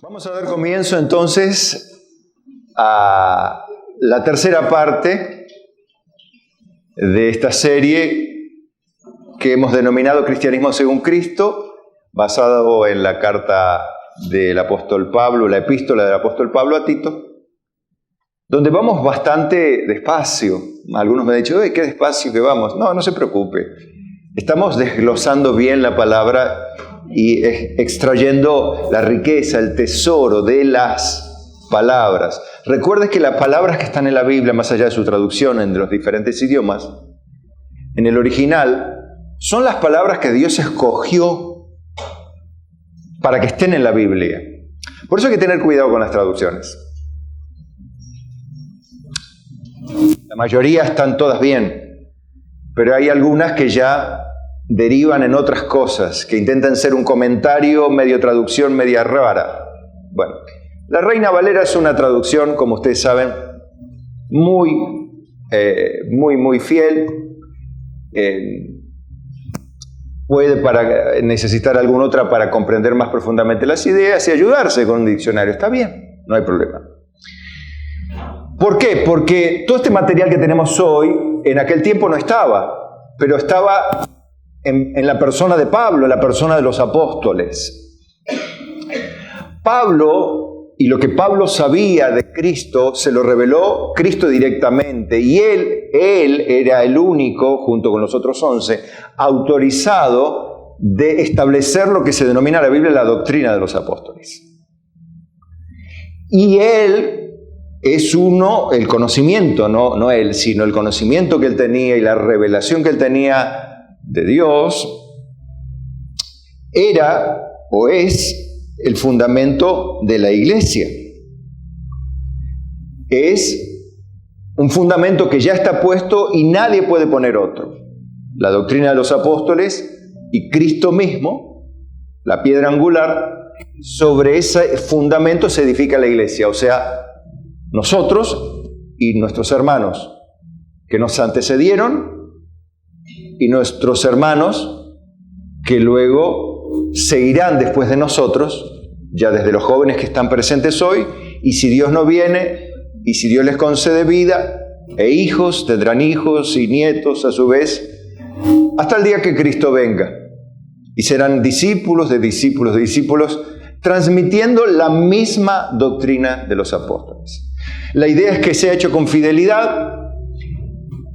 Vamos a dar comienzo entonces a la tercera parte de esta serie que hemos denominado Cristianismo según Cristo, basado en la carta del apóstol Pablo, la epístola del apóstol Pablo a Tito, donde vamos bastante despacio. Algunos me han dicho, qué despacio que vamos. No se preocupe. Estamos desglosando bien la palabra y extrayendo la riqueza, el tesoro de las palabras. Recuerde que las palabras que están en la Biblia, más allá de su traducción en los diferentes idiomas, en el original, son las palabras que Dios escogió para que estén en la Biblia. Por eso hay que tener cuidado con las traducciones. La mayoría están todas bien, pero hay algunas que ya derivan en otras cosas, que intentan ser un comentario, medio traducción, media rara. Bueno, la Reina Valera es una traducción, como ustedes saben, muy fiel. Puede necesitar alguna otra para comprender más profundamente las ideas y ayudarse con un diccionario. Está bien, no hay problema. ¿Por qué? Porque todo este material que tenemos hoy, en aquel tiempo no estaba, pero estaba en la persona de Pablo, en la persona de los apóstoles. Pablo, y lo que Pablo sabía de Cristo, se lo reveló Cristo directamente, y él era el único, junto con los otros 11, autorizado de establecer lo que se denomina en la Biblia la doctrina de los apóstoles. Y él es el conocimiento, no él, sino el conocimiento que él tenía y la revelación que él tenía de Dios, era o es el fundamento de la iglesia. Es un fundamento que ya está puesto y nadie puede poner otro. La doctrina de los apóstoles y Cristo mismo, la piedra angular, sobre ese fundamento se edifica la iglesia, o sea, nosotros y nuestros hermanos que nos antecedieron y nuestros hermanos que luego seguirán después de nosotros, ya desde los jóvenes que están presentes hoy, y si Dios no viene, y si Dios les concede vida, e hijos, tendrán hijos y nietos a su vez, hasta el día que Cristo venga. Y serán discípulos de discípulos de discípulos, transmitiendo la misma doctrina de los apóstoles. La idea es que sea hecho con fidelidad,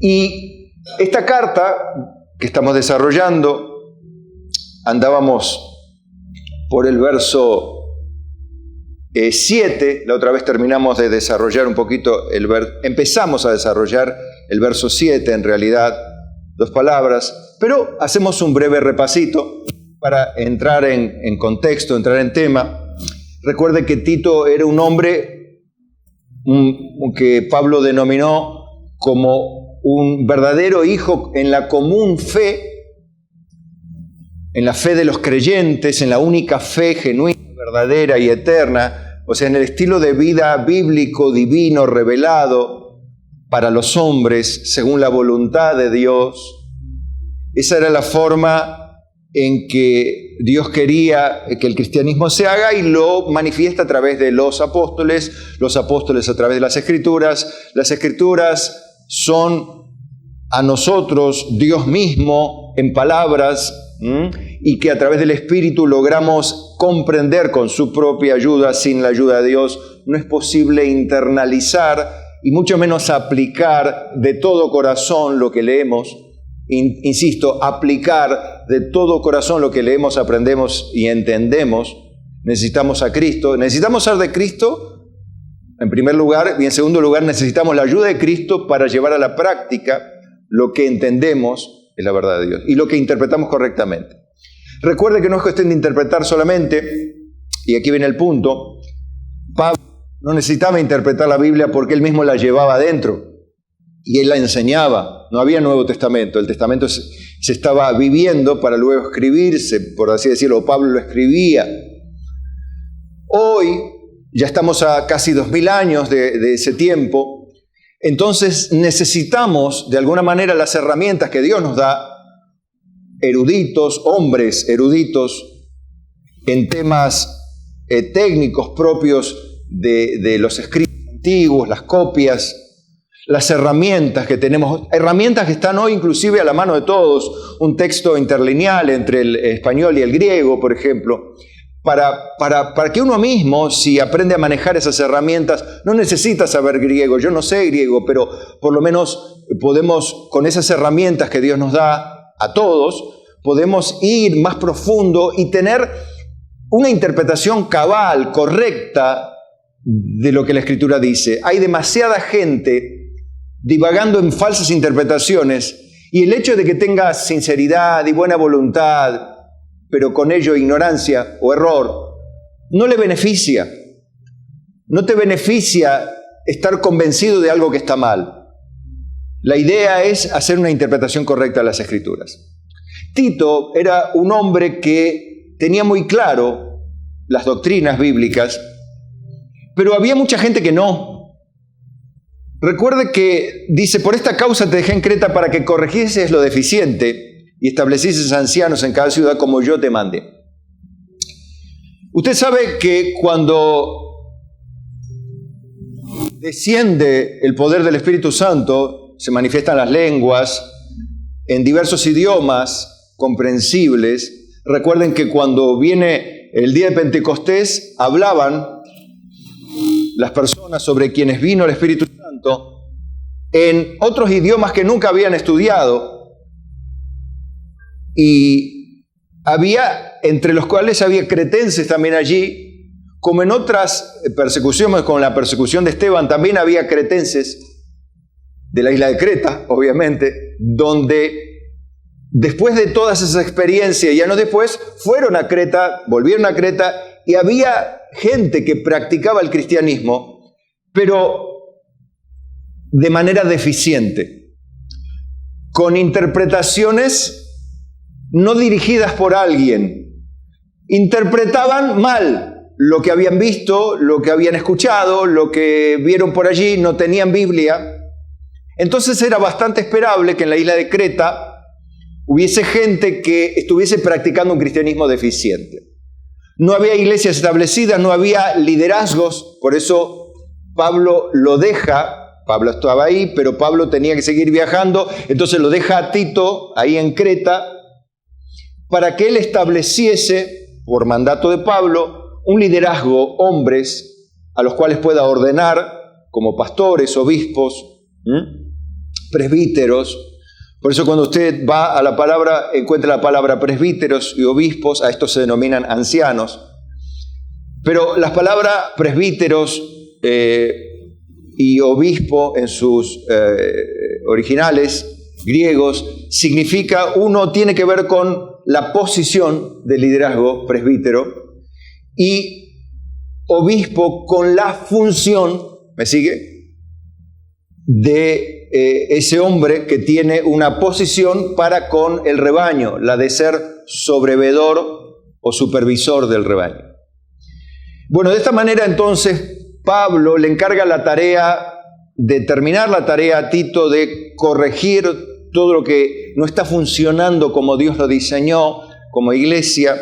y esta carta que estamos desarrollando, andábamos por el verso 7, la otra vez terminamos de desarrollar un poquito empezamos a desarrollar el verso 7, en realidad, 2 palabras, pero hacemos un breve repasito para entrar en contexto, entrar en tema. Recuerde que Tito era un hombre que Pablo denominó como un verdadero hijo en la común fe, en la fe de los creyentes, en la única fe genuina, verdadera y eterna, o sea, en el estilo de vida bíblico, divino, revelado para los hombres, según la voluntad de Dios. Esa era la forma en que Dios quería que el cristianismo se haga y lo manifiesta a través de los apóstoles a través de las Escrituras son a nosotros Dios mismo en palabras, y que a través del Espíritu logramos comprender con su propia ayuda. Sin la ayuda de Dios no es posible internalizar y mucho menos aplicar de todo corazón lo que leemos. Insisto, aplicar de todo corazón lo que leemos, aprendemos y entendemos. Necesitamos a Cristo, necesitamos ser de Cristo en primer lugar, y en segundo lugar necesitamos la ayuda de Cristo para llevar a la práctica lo que entendemos es la verdad de Dios y lo que interpretamos correctamente. Recuerde que no es cuestión de interpretar solamente, y aquí viene el punto. Pablo no necesitaba interpretar la Biblia porque él mismo la llevaba adentro y él la enseñaba. No había Nuevo Testamento, el Testamento se estaba viviendo para luego escribirse, por así decirlo. Pablo lo escribía. Hoy ya estamos a casi 2000 años de ese tiempo. Entonces necesitamos de alguna manera las herramientas que Dios nos da, eruditos, hombres eruditos en temas técnicos propios de los escritos antiguos, las copias, las herramientas que tenemos, herramientas que están hoy inclusive a la mano de todos, un texto interlineal entre el español y el griego, por ejemplo, para que uno mismo, si aprende a manejar esas herramientas, no necesita saber griego. Yo no sé griego, pero por lo menos podemos, con esas herramientas que Dios nos da a todos, podemos ir más profundo y tener una interpretación cabal, correcta de lo que la Escritura dice. Hay demasiada gente divagando en falsas interpretaciones, y el hecho de que tenga sinceridad y buena voluntad, pero con ello ignorancia o error, no le beneficia. No te beneficia estar convencido de algo que está mal. La idea es hacer una interpretación correcta de las Escrituras. Tito era un hombre que tenía muy claro las doctrinas bíblicas, pero había mucha gente que no. Recuerde que dice, por esta causa te dejé en Creta para que corrigieses lo deficiente y establecieses ancianos en cada ciudad como yo te mandé. Usted sabe que cuando desciende el poder del Espíritu Santo, se manifiestan las lenguas en diversos idiomas comprensibles. Recuerden que cuando viene el día de Pentecostés, hablaban las personas sobre quienes vino el Espíritu Santo en otros idiomas que nunca habían estudiado, y había, entre los cuales había cretenses también allí, como en otras persecuciones, como la persecución de Esteban, también había cretenses de la isla de Creta, obviamente, donde después de todas esas experiencias, y años después, fueron a Creta, volvieron a Creta, y había gente que practicaba el cristianismo, pero de manera deficiente, con interpretaciones no dirigidas por alguien. Interpretaban mal lo que habían visto, lo que habían escuchado, lo que vieron por allí, no tenían Biblia. Entonces era bastante esperable que en la isla de Creta hubiese gente que estuviese practicando un cristianismo deficiente. No había iglesias establecidas, no había liderazgos, por eso Pablo lo deja. Pablo estaba ahí, pero Pablo tenía que seguir viajando, entonces lo deja a Tito ahí en Creta para que él estableciese, por mandato de Pablo, un liderazgo, hombres a los cuales pueda ordenar como pastores, obispos, presbíteros. Por eso cuando usted va a la palabra, encuentra la palabra presbíteros y obispos, a estos se denominan ancianos. Pero las palabras presbíteros y obispo en sus originales griegos significa, uno tiene que ver con la posición de liderazgo, presbítero, y obispo con la función, ¿me sigue?, de ese hombre que tiene una posición para con el rebaño, la de ser sobrevedor o supervisor del rebaño. Bueno, de esta manera entonces Pablo le encarga la tarea de terminar la tarea a Tito de corregir todo lo que no está funcionando como Dios lo diseñó como iglesia,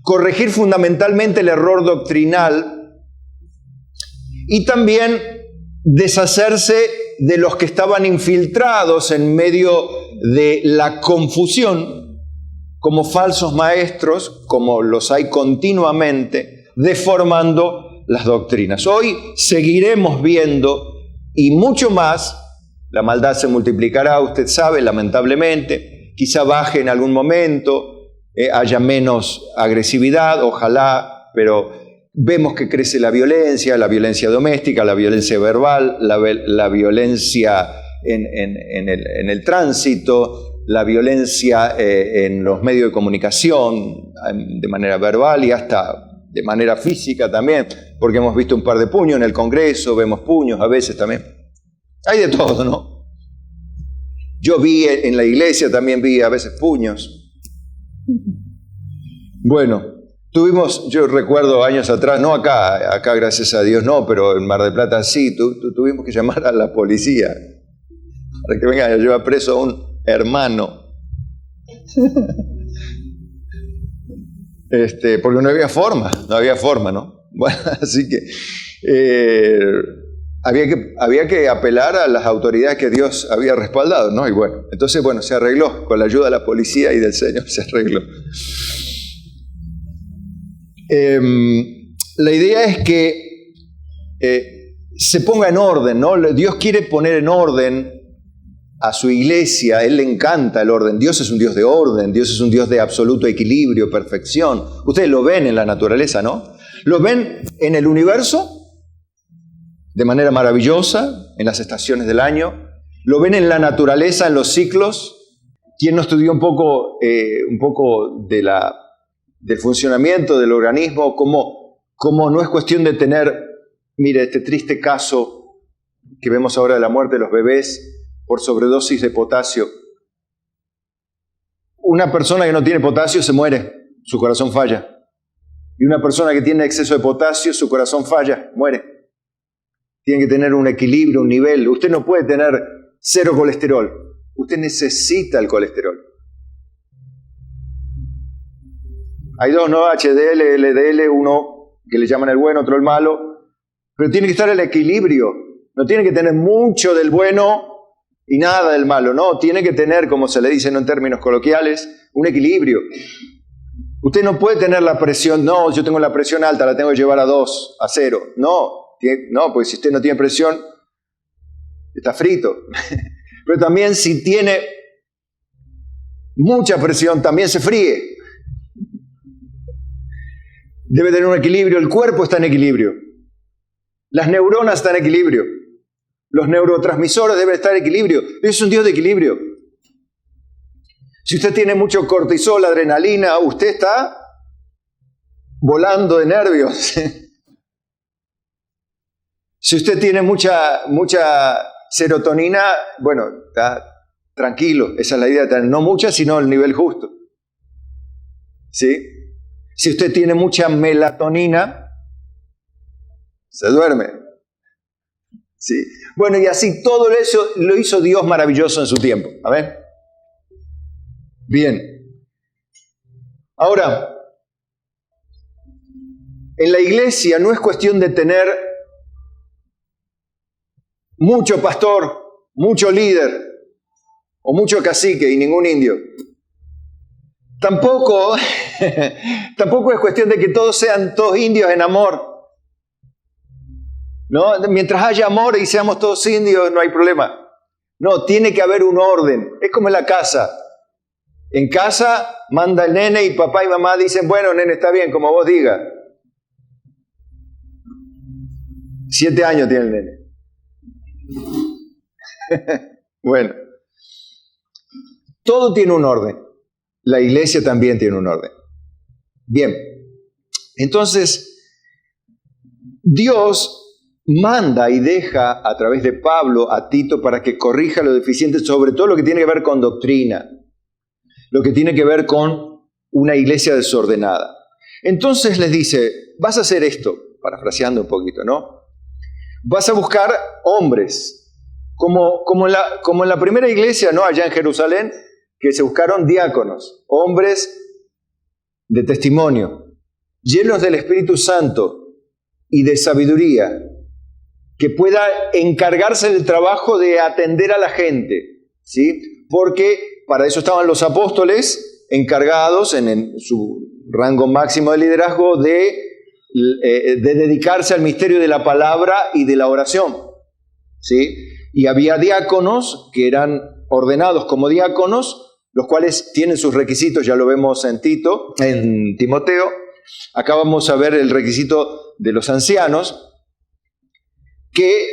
corregir fundamentalmente el error doctrinal y también deshacerse de los que estaban infiltrados en medio de la confusión como falsos maestros, como los hay continuamente, deformando las doctrinas. Hoy seguiremos viendo, y mucho más, la maldad se multiplicará, usted sabe, lamentablemente, quizá baje en algún momento, haya menos agresividad, ojalá, pero vemos que crece la violencia doméstica, la violencia verbal, la violencia en el tránsito, la violencia en los medios de comunicación, de manera verbal y hasta de manera física también, porque hemos visto un par de puños en el Congreso, vemos puños a veces también. Hay de todo, ¿no? Yo vi en la iglesia, también vi a veces puños. Bueno, yo recuerdo años atrás, no acá gracias a Dios no, pero en Mar del Plata sí, tuvimos que llamar a la policía para que vengan a llevar preso a un hermano. Porque no había forma, ¿no? Bueno, así que había que apelar a las autoridades que Dios había respaldado, ¿no? Y bueno, entonces, bueno, se arregló. Con la ayuda de la policía y del Señor se arregló. La idea es que se ponga en orden, ¿no? Dios quiere poner en orden a su iglesia. A Él le encanta el orden. Dios es un Dios de orden. Dios es un Dios de absoluto equilibrio, perfección. Ustedes lo ven en la naturaleza, ¿no? Lo ven en el universo de manera maravillosa, en las estaciones del año. Lo ven en la naturaleza, en los ciclos. ¿Quién no estudió un poco del funcionamiento del organismo? Cómo no es cuestión de tener, mire, este triste caso que vemos ahora de la muerte de los bebés por sobredosis de potasio. Una persona que no tiene potasio se muere, su corazón falla. Y una persona que tiene exceso de potasio, su corazón falla, muere. Tiene que tener un equilibrio, un nivel. Usted no puede tener 0 colesterol. Usted necesita el colesterol. Hay dos, ¿no? HDL, LDL, uno que le llaman el bueno, otro el malo. Pero tiene que estar el equilibrio. No tiene que tener mucho del bueno y nada del malo. No, tiene que tener, como se le dice en términos coloquiales, un equilibrio. Usted no puede tener la presión, no, yo tengo la presión alta, la tengo que llevar a 2, a 0. No, porque si usted no tiene presión, está frito. Pero también si tiene mucha presión, también se fríe. Debe tener un equilibrio, el cuerpo está en equilibrio. Las neuronas están en equilibrio. Los neurotransmisores deben estar en equilibrio. Es un Dios de equilibrio. Si usted tiene mucho cortisol, adrenalina, usted está volando de nervios. Si usted tiene mucha serotonina, bueno, está tranquilo. Esa es la idea, no mucha, sino el nivel justo. ¿Sí? Si usted tiene mucha melatonina, se duerme. ¿Sí? Bueno, y así todo eso lo hizo Dios maravilloso en su tiempo. A ver. Bien. Ahora, en la iglesia no es cuestión de tener mucho pastor, mucho líder o mucho cacique y ningún indio. Tampoco es cuestión de que todos sean todos indios en amor. ¿No? Mientras haya amor y seamos todos indios, no hay problema. No, tiene que haber un orden. Es como en la casa. En casa manda el nene y papá y mamá dicen, bueno, nene, está bien, como vos digas. 7 años tiene el nene. Bueno, todo tiene un orden. La iglesia también tiene un orden. Bien, entonces Dios manda y deja a través de Pablo a Tito para que corrija lo deficiente, sobre todo lo que tiene que ver con doctrina, lo que tiene que ver con una iglesia desordenada. Entonces les dice, vas a hacer esto, parafraseando un poquito, ¿no? Vas a buscar hombres, como en la primera iglesia, ¿no? Allá en Jerusalén, que se buscaron diáconos, hombres de testimonio, llenos del Espíritu Santo y de sabiduría, que pueda encargarse del trabajo de atender a la gente, ¿sí? Porque para eso estaban los apóstoles encargados en su rango máximo de liderazgo de dedicarse al misterio de la palabra y de la oración, ¿sí? Y había diáconos que eran ordenados como diáconos, los cuales tienen sus requisitos, ya lo vemos en Timoteo. Acá vamos a ver el requisito de los ancianos, que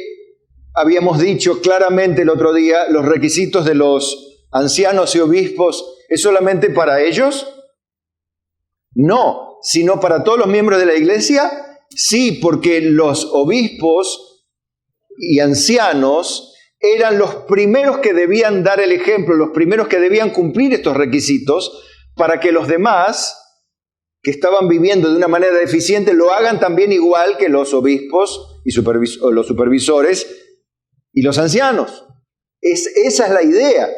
habíamos dicho claramente el otro día, los requisitos de los ancianos y obispos, ¿es solamente para ellos? No, sino para todos los miembros de la iglesia. Sí, porque los obispos y ancianos eran los primeros que debían dar el ejemplo, los primeros que debían cumplir estos requisitos para que los demás que estaban viviendo de una manera deficiente lo hagan también igual que los obispos y los supervisores y los ancianos. Esa es la idea.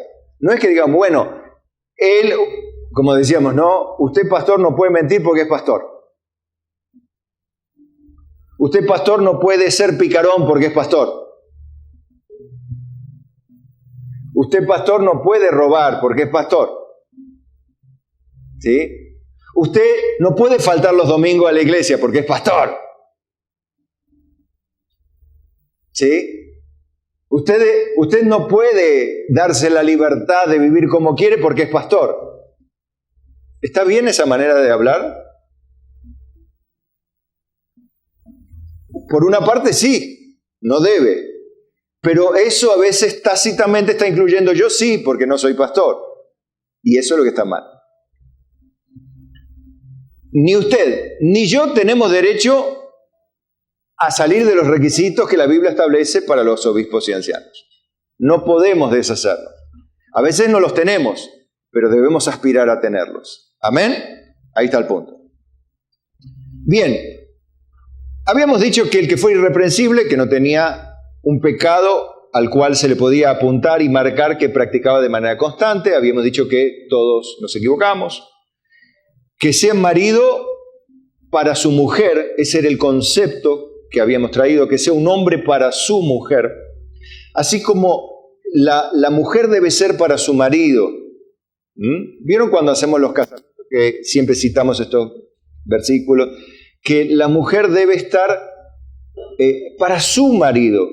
No es que digan, bueno, él, como decíamos, no, usted pastor no puede mentir porque es pastor. Usted, pastor, no puede ser picarón porque es pastor. Usted, pastor, no puede robar porque es pastor. ¿Sí? Usted no puede faltar los domingos a la iglesia porque es pastor. ¿Sí? Usted no puede darse la libertad de vivir como quiere porque es pastor. ¿Está bien esa manera de hablar? Por una parte sí, no debe. Pero eso a veces tácitamente está incluyendo yo sí, porque no soy pastor. Y eso es lo que está mal. Ni usted ni yo tenemos derecho a salir de los requisitos que la Biblia establece para los obispos y ancianos. No podemos deshacernos. A veces no los tenemos, pero debemos aspirar a tenerlos. ¿Amén? Ahí está el punto. Bien, habíamos dicho que el que fue irreprensible, que no tenía un pecado al cual se le podía apuntar y marcar que practicaba de manera constante, habíamos dicho que todos nos equivocamos, que sea marido para su mujer, ese era el concepto que habíamos traído, que sea un hombre para su mujer, así como la mujer debe ser para su marido. ¿Vieron cuando hacemos los casamientos, que siempre citamos estos versículos, que la mujer debe estar para su marido?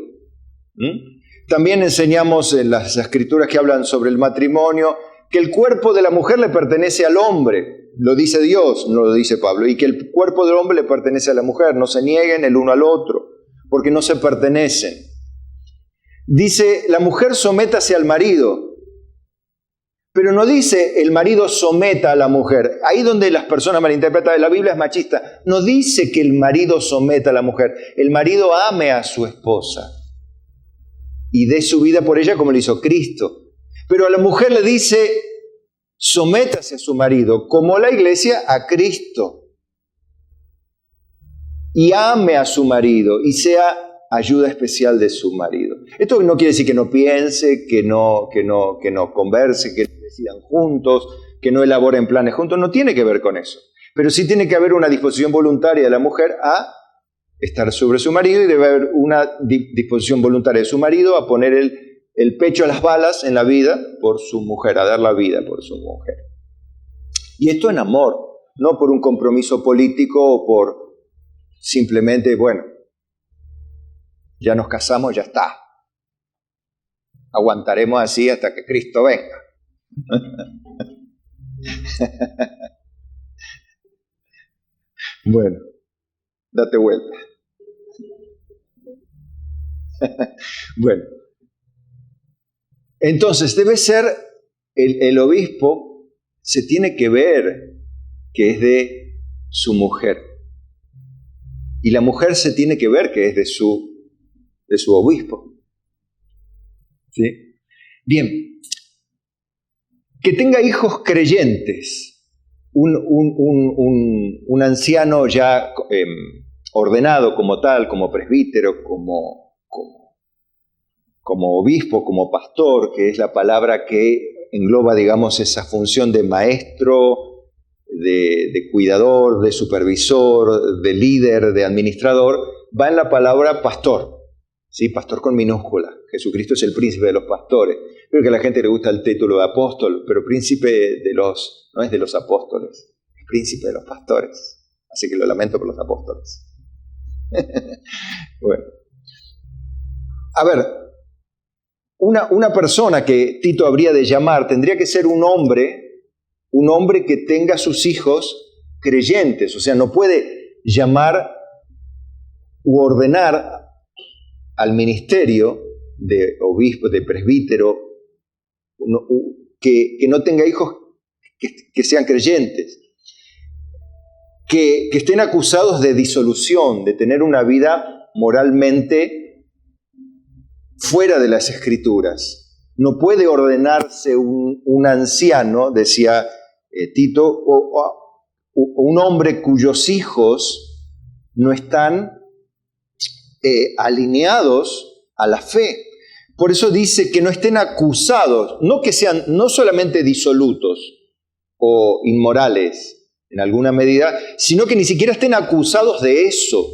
También enseñamos en las escrituras que hablan sobre el matrimonio, que el cuerpo de la mujer le pertenece al hombre. Lo dice Dios, no lo dice Pablo, y que el cuerpo del hombre le pertenece a la mujer. No se nieguen el uno al otro, porque no se pertenecen. Dice, la mujer sométase al marido, pero no dice el marido someta a la mujer. Ahí donde las personas malinterpretan, la Biblia es machista. No dice que el marido someta a la mujer. El marido ame a su esposa y dé su vida por ella como lo hizo Cristo. Pero a la mujer le dice, sométase a su marido, como la iglesia a Cristo. Y ame a su marido y sea ayuda especial de su marido. Esto no quiere decir que no piense, que no converse, que no decidan juntos, que no elaboren planes juntos. No tiene que ver con eso. Pero sí tiene que haber una disposición voluntaria de la mujer a estar sobre su marido, y debe haber una disposición voluntaria de su marido a poner el pecho a las balas en la vida por su mujer, a dar la vida por su mujer. Y esto en amor, no por un compromiso político o por simplemente, bueno, ya nos casamos, ya está. Aguantaremos así hasta que Cristo venga. Bueno, date vuelta. Bueno, entonces debe ser el obispo, se tiene que ver que es de su mujer, y la mujer se tiene que ver que es de su obispo. ¿Sí? Bien, que tenga hijos creyentes, un anciano ya ordenado como tal, como presbítero, como obispo, como pastor, que es la palabra que engloba, digamos, esa función de maestro, de cuidador, de supervisor, de líder, de administrador, va en la palabra pastor. ¿Sí? Pastor con minúscula. Jesucristo es el príncipe de los pastores. Creo que a la gente le gusta el título de apóstol, pero príncipe no es de los apóstoles, es príncipe de los pastores. Así que lo lamento por los apóstoles. Bueno. A ver, una persona que Tito habría de llamar tendría que ser un hombre que tenga sus hijos creyentes. O sea, no puede llamar u ordenar al ministerio de obispo, de presbítero, que no tenga hijos que sean creyentes, que estén acusados de disolución, de tener una vida moralmente fuera de las Escrituras. No puede ordenarse un anciano, decía Tito, o un hombre cuyos hijos no están alineados a la fe. Por eso dice que no estén acusados, no que sean no solamente disolutos o inmorales en alguna medida, sino que ni siquiera estén acusados de eso.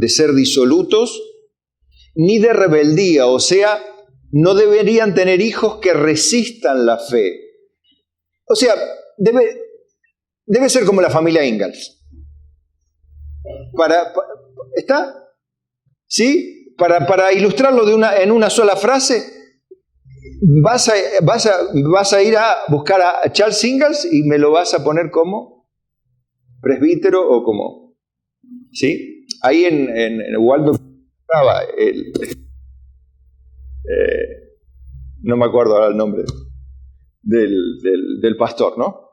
de ser disolutos, ni de rebeldía, o sea, no deberían tener hijos que resistan la fe. O sea, debe ser como la familia Ingalls. ¿Está? ¿Sí? Para ilustrarlo en una sola frase, vas a ir a buscar a Charles Ingalls y me lo vas a poner como presbítero o como... ¿Sí? Ahí en Waldorf estaba no me acuerdo ahora el nombre del pastor, ¿no?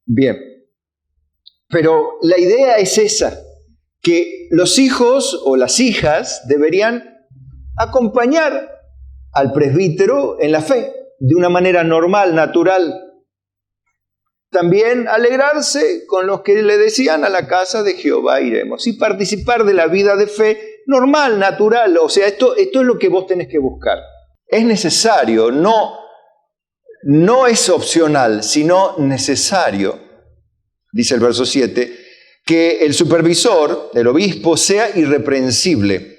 Bien. Pero la idea es esa, que los hijos o las hijas deberían acompañar al presbítero en la fe, de una manera normal, natural. También alegrarse con los que le decían a la casa de Jehová iremos, y participar de la vida de fe normal, natural. O sea, esto es lo que vos tenés que buscar. Es necesario, no es opcional, sino necesario, dice el verso 7, que el supervisor, el obispo, sea irreprensible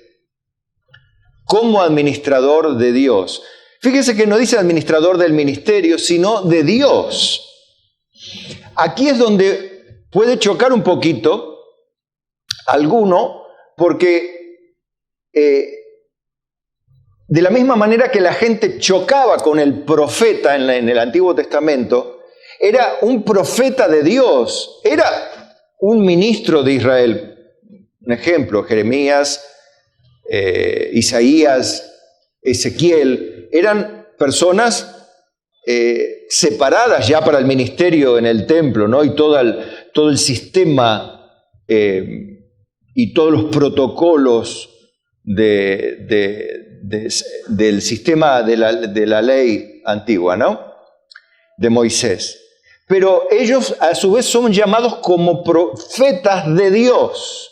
como administrador de Dios. Fíjese que no dice administrador del ministerio, sino de Dios. Aquí es donde puede chocar un poquito alguno, porque de la misma manera que la gente chocaba con el profeta en el Antiguo Testamento, era un profeta de Dios, era un ministro de Israel. Un ejemplo, Jeremías, Isaías, Ezequiel, eran personas separadas ya para el ministerio en el templo, ¿no? Y todo el sistema y todos los protocolos del sistema de la ley antigua, ¿no? De Moisés. Pero ellos a su vez son llamados como profetas de Dios.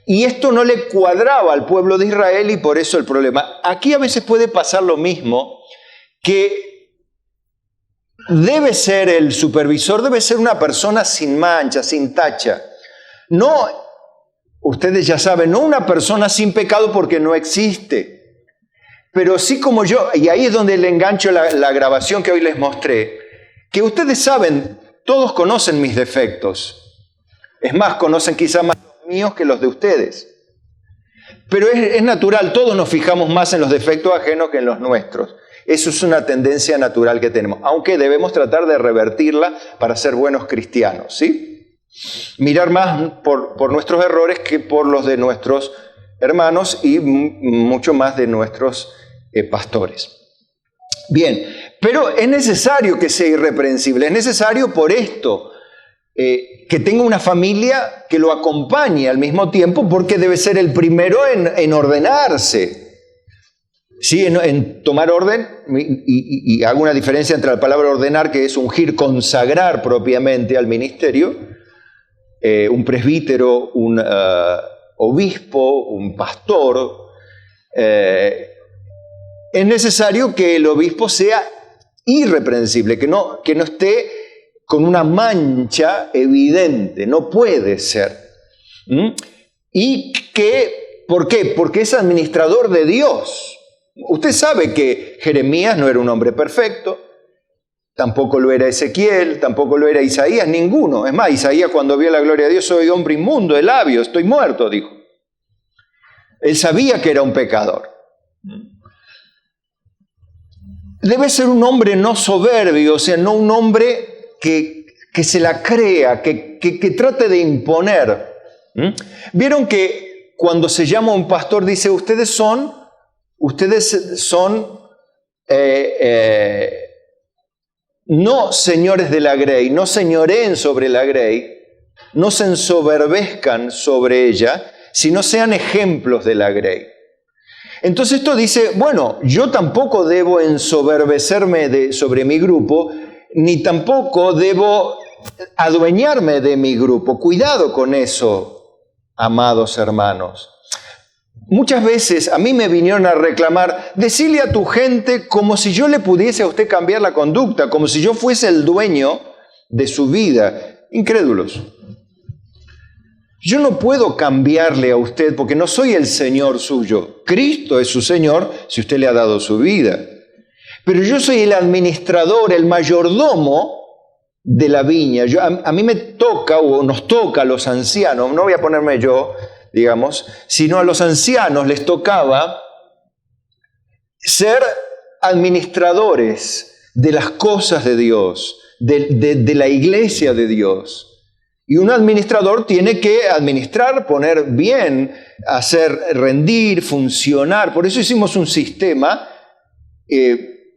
Y esto no le cuadraba al pueblo de Israel y por eso el problema. Aquí a veces puede pasar lo mismo, que debe ser el supervisor, debe ser una persona sin mancha, sin tacha. No, ustedes ya saben, no una persona sin pecado porque no existe. Pero sí como yo, y ahí es donde le engancho la grabación que hoy les mostré, que ustedes saben, todos conocen mis defectos. Es más, conocen quizá más míos que los de ustedes. Pero es natural, todos nos fijamos más en los defectos ajenos que en los nuestros. Eso es una tendencia natural que tenemos, aunque debemos tratar de revertirla para ser buenos cristianos, ¿sí? Mirar más por nuestros errores que por los de nuestros hermanos y mucho más de nuestros pastores. Bien, pero es necesario que sea irreprensible, es necesario por esto, que tenga una familia que lo acompañe al mismo tiempo, porque debe ser el primero en ordenarse, ¿sí? En tomar orden, y hago una diferencia entre la palabra ordenar, que es ungir, consagrar propiamente al ministerio, un presbítero, un obispo, un pastor. Es necesario que el obispo sea irreprensible, que no esté con una mancha evidente, no puede ser. ¿Y por qué? Porque es administrador de Dios. Usted sabe que Jeremías no era un hombre perfecto, tampoco lo era Ezequiel, tampoco lo era Isaías, ninguno. Es más, Isaías cuando vio la gloria de Dios, soy hombre inmundo de labios, estoy muerto, dijo. Él sabía que era un pecador. Debe ser un hombre no soberbio, o sea, no un hombre que se la crea, que trate de imponer. Vieron que cuando se llama a un pastor dice, ustedes son no señores de la grey, no señoreen sobre la grey, no se ensoberbezcan sobre ella, sino sean ejemplos de la grey. Entonces esto dice, bueno, yo tampoco debo ensoberbecerme sobre mi grupo, ni tampoco debo adueñarme de mi grupo. Cuidado con eso, amados hermanos. Muchas veces a mí me vinieron a reclamar, decirle a tu gente como si yo le pudiese a usted cambiar la conducta, como si yo fuese el dueño de su vida. Incrédulos. Yo no puedo cambiarle a usted porque no soy el Señor suyo. Cristo es su Señor si usted le ha dado su vida. Pero yo soy el administrador, el mayordomo de la viña. A mí me toca, o nos toca a los ancianos, no voy a ponerme yo, digamos, sino a los ancianos les tocaba ser administradores de las cosas de Dios, de la iglesia de Dios. Y un administrador tiene que administrar, poner bien, hacer rendir, funcionar. Por eso hicimos un sistema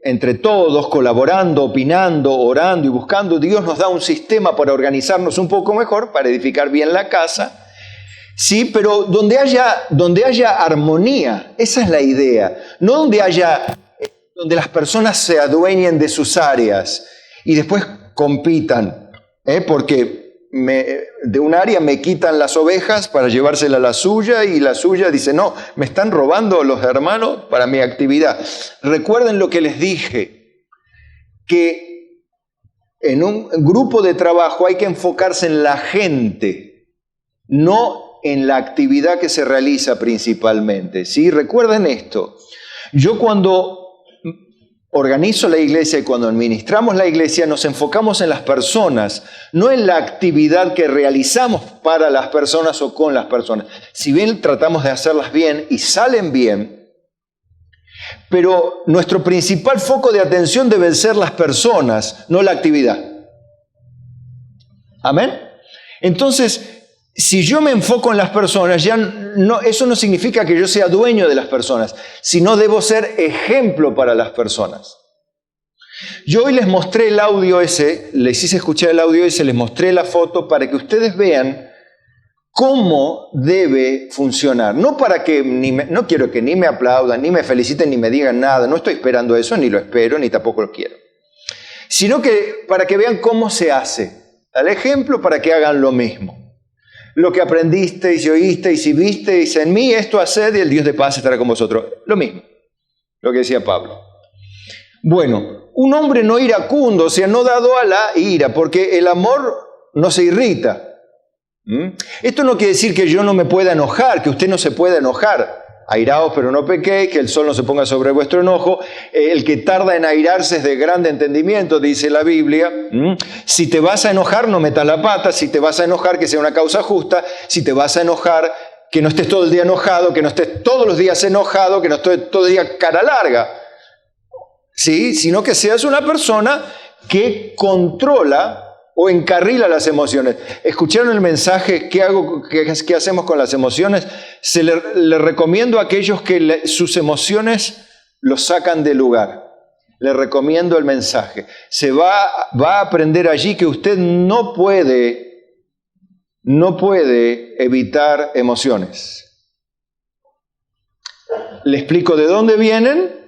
entre todos, colaborando, opinando, orando y buscando. Dios nos da un sistema para organizarnos un poco mejor, para edificar bien la casa. Sí, pero donde haya armonía, esa es la idea. No donde las personas se adueñen de sus áreas y después compitan, porque de un área me quitan las ovejas para llevársela a la suya y la suya dice, no, me están robando los hermanos para mi actividad. Recuerden lo que les dije, que en un grupo de trabajo hay que enfocarse en la gente, no en la actividad que se realiza principalmente. ¿Sí? Recuerden esto. Yo cuando organizo la iglesia y cuando administramos la iglesia nos enfocamos en las personas, no en la actividad que realizamos para las personas o con las personas. Si bien tratamos de hacerlas bien y salen bien, pero nuestro principal foco de atención deben ser las personas, no la actividad. ¿Amén? Entonces, si yo me enfoco en las personas, eso no significa que yo sea dueño de las personas, sino debo ser ejemplo para las personas. Yo hoy les mostré el audio ese, les hice escuchar el audio ese, les mostré la foto para que ustedes vean cómo debe funcionar. No quiero que ni me aplaudan, ni me feliciten, ni me digan nada, no estoy esperando eso, ni lo espero, ni tampoco lo quiero. Sino que para que vean cómo se hace, al ejemplo para que hagan lo mismo. Lo que aprendisteis y oísteis y visteis en mí, esto haced y el Dios de paz estará con vosotros. Lo mismo, lo que decía Pablo. Bueno, un hombre no iracundo, o sea, no dado a la ira, porque el amor no se irrita. Esto no quiere decir que yo no me pueda enojar, que usted no se pueda enojar. Airaos, pero no pequéis, que el sol no se ponga sobre vuestro enojo. El que tarda en airarse es de grande entendimiento, dice la Biblia. Si te vas a enojar, no metas la pata. Si te vas a enojar, que sea una causa justa. Si te vas a enojar, que no estés todo el día enojado, que no estés todos los días enojado, que no estés todo el día cara larga. ¿Sí? Sino que seas una persona que controla o encarrila las emociones. ¿Escucharon el mensaje? ¿Qué hacemos con las emociones? Le recomiendo a aquellos que sus emociones los sacan de lugar. Le recomiendo el mensaje. Se va a aprender allí que usted no puede evitar emociones. Le explico de dónde vienen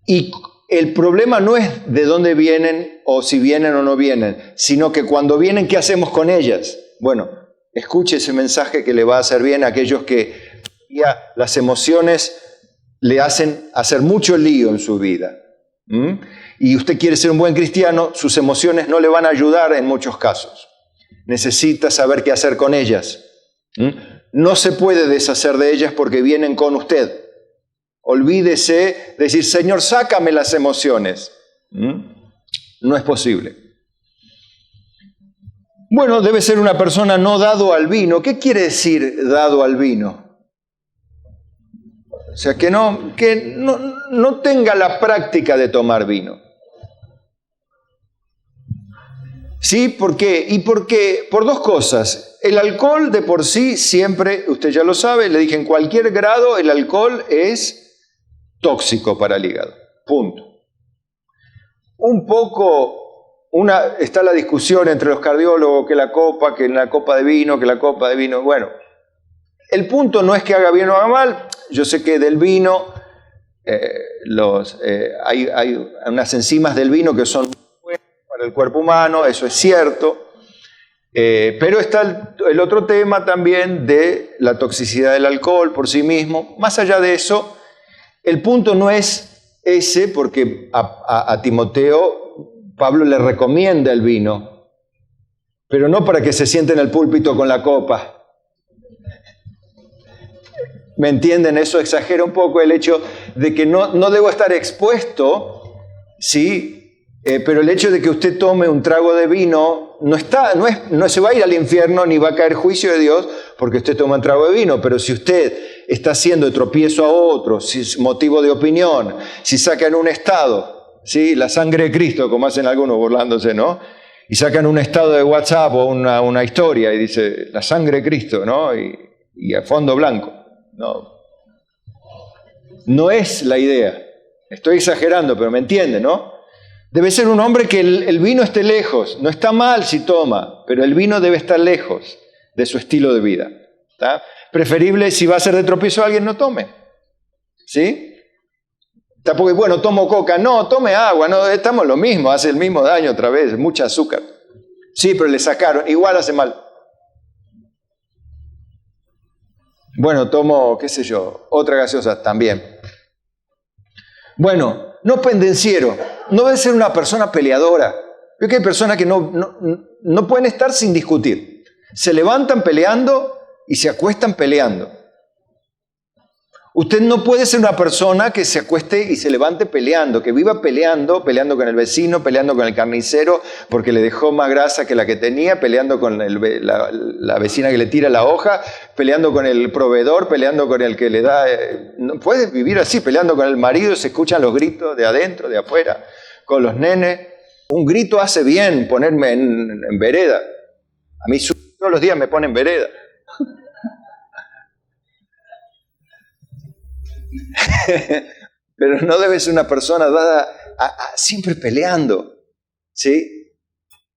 y el problema no es de dónde vienen o si vienen o no vienen, sino que cuando vienen, ¿qué hacemos con ellas? Bueno, escuche ese mensaje que le va a hacer bien a aquellos que ya las emociones le hacen hacer mucho lío en su vida. Y usted quiere ser un buen cristiano, sus emociones no le van a ayudar en muchos casos. Necesita saber qué hacer con ellas. No se puede deshacer de ellas porque vienen con usted. Olvídese de decir, Señor, sácame las emociones. No es posible. Bueno, debe ser una persona no dado al vino. ¿Qué quiere decir dado al vino? O sea, que no tenga la práctica de tomar vino. ¿Sí? ¿Por qué? Y porque, por dos cosas. El alcohol de por sí siempre, usted ya lo sabe, le dije, en cualquier grado el alcohol es tóxico para el hígado. Punto. Está la discusión entre los cardiólogos que la copa de vino. Bueno, el punto no es que haga bien o haga mal. Yo sé que del vino, hay unas enzimas del vino que son buenas para el cuerpo humano, eso es cierto. Pero está el otro tema también de la toxicidad del alcohol por sí mismo. Más allá de eso, el punto no es ese, porque a Timoteo Pablo le recomienda el vino. pero no para que se siente en el púlpito con la copa. ¿Me entienden? Eso exagera un poco el hecho de que no debo estar expuesto, ¿sí? Pero el hecho de que usted tome un trago de vino no se va a ir al infierno ni va a caer juicio de Dios porque usted toma un trago de vino. Pero si usted está haciendo de tropiezo a otros, si es motivo de opinión, si sacan un estado, ¿sí? La sangre de Cristo, como hacen algunos burlándose, ¿no? Y sacan un estado de WhatsApp o una historia y dice la sangre de Cristo, ¿no? Y a fondo blanco. No es la idea. Estoy exagerando, pero me entiende, ¿no? Debe ser un hombre que el vino esté lejos. No está mal si toma, pero el vino debe estar lejos de su estilo de vida. ¿Está? Preferible, si va a ser de tropiezo a alguien, no tome. ¿Sí? Tampoco, bueno, tomo coca. No, tome agua. No, estamos lo mismo, hace el mismo daño otra vez, mucha azúcar. Sí, pero le sacaron. Igual hace mal. Bueno, tomo, qué sé yo, otra gaseosa también. Bueno, no pendenciero. No debe ser una persona peleadora. Creo que hay personas que no pueden estar sin discutir. Se levantan peleando y se acuestan peleando. Usted no puede ser una persona que se acueste y se levante peleando, que viva peleando con el vecino, peleando con el carnicero porque le dejó más grasa que la que tenía, peleando con la vecina que le tira la hoja, peleando con el proveedor, peleando con el que le da... No puedes vivir así, peleando con el marido, se escuchan los gritos de adentro, de afuera, con los nenes. Un grito hace bien ponerme en vereda. A mí todos los días me ponen en vereda. Pero no debe ser una persona dada a siempre peleando, ¿sí?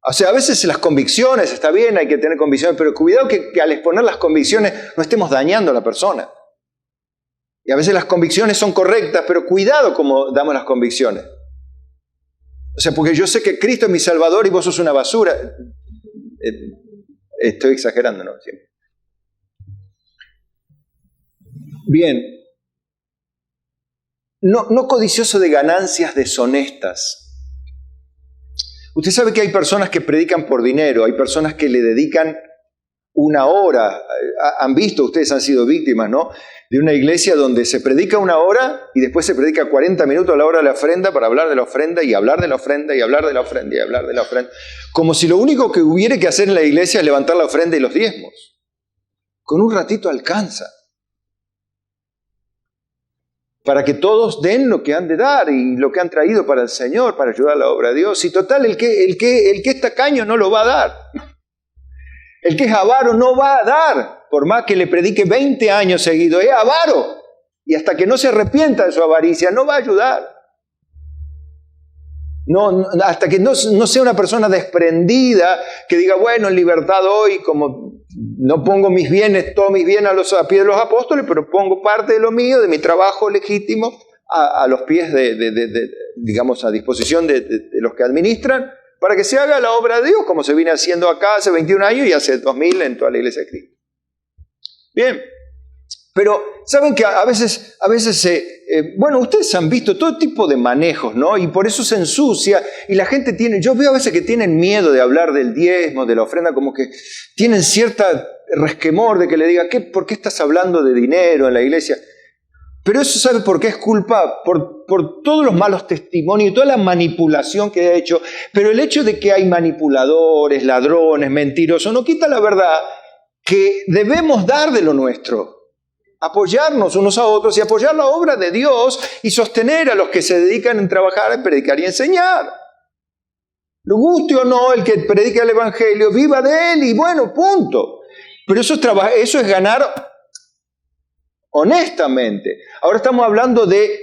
O sea, a veces las convicciones, está bien, hay que tener convicciones, pero cuidado que al exponer las convicciones no estemos dañando a la persona. Y a veces las convicciones son correctas, pero cuidado como damos las convicciones. O sea, porque yo sé que Cristo es mi Salvador y vos sos una basura. Estoy exagerando, ¿no? Siempre. Bien. No codicioso de ganancias deshonestas. Usted sabe que hay personas que predican por dinero, hay personas que le dedican una hora. Han visto, ustedes han sido víctimas, ¿no? De una iglesia donde se predica una hora y después se predica 40 minutos a la hora de la ofrenda para hablar de la ofrenda y hablar de la ofrenda y hablar de la ofrenda y hablar de la ofrenda. Como si lo único que hubiera que hacer en la iglesia es levantar la ofrenda y los diezmos. Con un ratito alcanza. Para que todos den lo que han de dar y lo que han traído para el Señor, para ayudar a la obra de Dios. Y total, el que es tacaño no lo va a dar. El que es avaro no va a dar, por más que le predique 20 años seguidos, es avaro. Y hasta que no se arrepienta de su avaricia, no va a ayudar. Hasta que no sea una persona desprendida, que diga, bueno, en libertad hoy, como no pongo mis bienes, todos mis bienes a pies de los apóstoles, pero pongo parte de lo mío, de mi trabajo legítimo, a los pies digamos, a disposición de los que administran, para que se haga la obra de Dios, como se viene haciendo acá hace 21 años y hace 2000 en toda la iglesia de Cristo. Bien, pero saben que a veces bueno, ustedes han visto todo tipo de manejos, ¿no? Y por eso se ensucia y la gente yo veo a veces que tienen miedo de hablar del diezmo, de la ofrenda, como que tienen cierta resquemor de que le diga, ¿por qué estás hablando de dinero en la iglesia? Pero eso, ¿sabe por qué es culpa? Por todos los malos testimonios y toda la manipulación que ha hecho. Pero el hecho de que hay manipuladores, ladrones, mentirosos, no quita la verdad que debemos dar de lo nuestro. Apoyarnos unos a otros y apoyar la obra de Dios y sostener a los que se dedican a trabajar, a predicar y enseñar. Lo guste o no, el que predica el Evangelio, viva de él y bueno, punto. Pero eso es ganar honestamente. Ahora estamos hablando de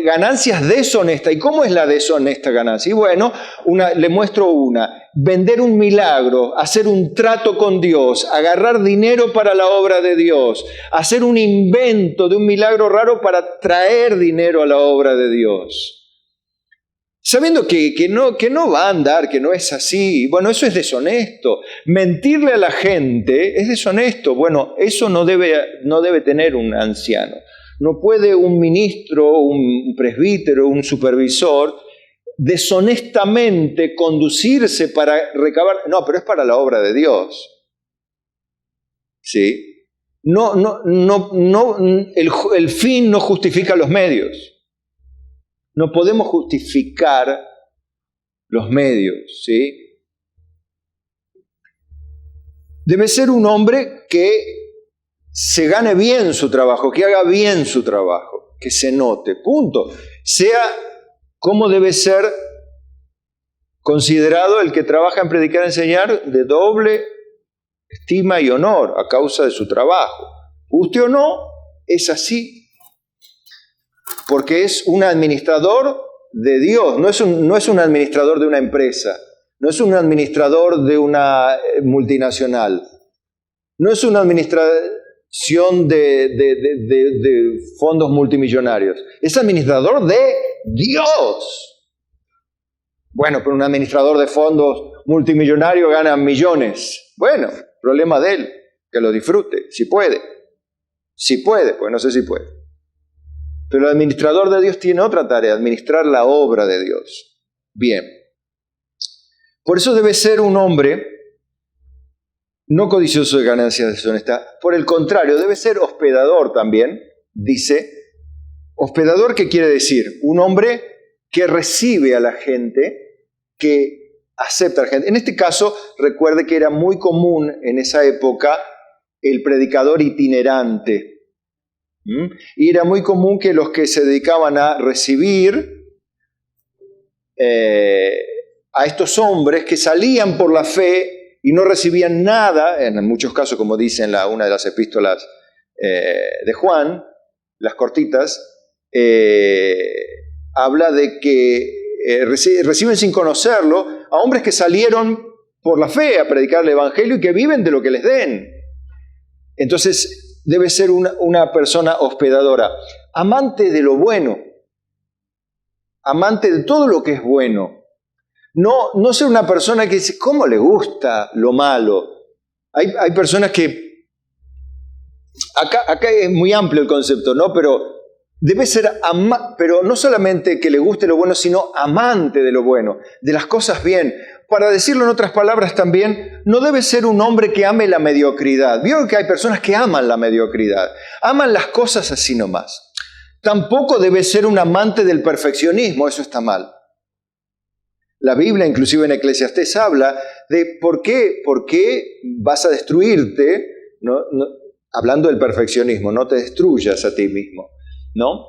ganancias deshonestas. ¿Y cómo es la deshonesta ganancia? Y bueno, le muestro una. Vender un milagro, hacer un trato con Dios, agarrar dinero para la obra de Dios, hacer un invento de un milagro raro para traer dinero a la obra de Dios. Sabiendo que no va a andar, que no es así. Bueno, eso es deshonesto. Mentirle a la gente es deshonesto. Bueno, eso no debe tener un anciano. No puede un ministro, un presbítero, un supervisor deshonestamente conducirse para recabar. No, pero es para la obra de Dios. ¿Sí? El fin no justifica los medios. No podemos justificar los medios, ¿sí? Debe ser un hombre que se gane bien su trabajo, que haga bien su trabajo, que se note, punto. Sea como debe ser considerado el que trabaja en predicar y enseñar de doble estima y honor a causa de su trabajo. Guste o no, es así. Porque es un administrador de Dios, no es un administrador de una empresa, no es un administrador de una multinacional, no es una administración de fondos multimillonarios, es administrador de Dios. Bueno, pero un administrador de fondos multimillonarios gana millones. Bueno, problema de él, que lo disfrute, si puede. Si puede, pues no sé si puede. Pero el administrador de Dios tiene otra tarea, administrar la obra de Dios. Bien. Por eso debe ser un hombre no codicioso de ganancias deshonestas. Por el contrario, debe ser hospedador también, dice. Hospedador, ¿qué quiere decir? Un hombre que recibe a la gente, que acepta a la gente. En este caso, recuerde que era muy común en esa época el predicador itinerante. Y era muy común que los que se dedicaban a recibir a estos hombres que salían por la fe y no recibían nada, en muchos casos, como dice en una de las epístolas de Juan, las cortitas, habla de que reciben sin conocerlo a hombres que salieron por la fe a predicar el evangelio y que viven de lo que les den. Entonces, debe ser una persona hospedadora, amante de lo bueno, amante de todo lo que es bueno. No ser una persona que dice, ¿cómo le gusta lo malo? Hay personas que, acá es muy amplio el concepto, ¿no? Pero debe ser, pero no solamente que le guste lo bueno, sino amante de lo bueno, de las cosas bien. Para decirlo en otras palabras también, no debe ser un hombre que ame la mediocridad. Vieron que hay personas que aman la mediocridad, aman las cosas así nomás. Tampoco debe ser un amante del perfeccionismo, eso está mal. La Biblia, inclusive en Eclesiastés, habla de por qué vas a destruirte, hablando del perfeccionismo, no te destruyas a ti mismo, ¿no?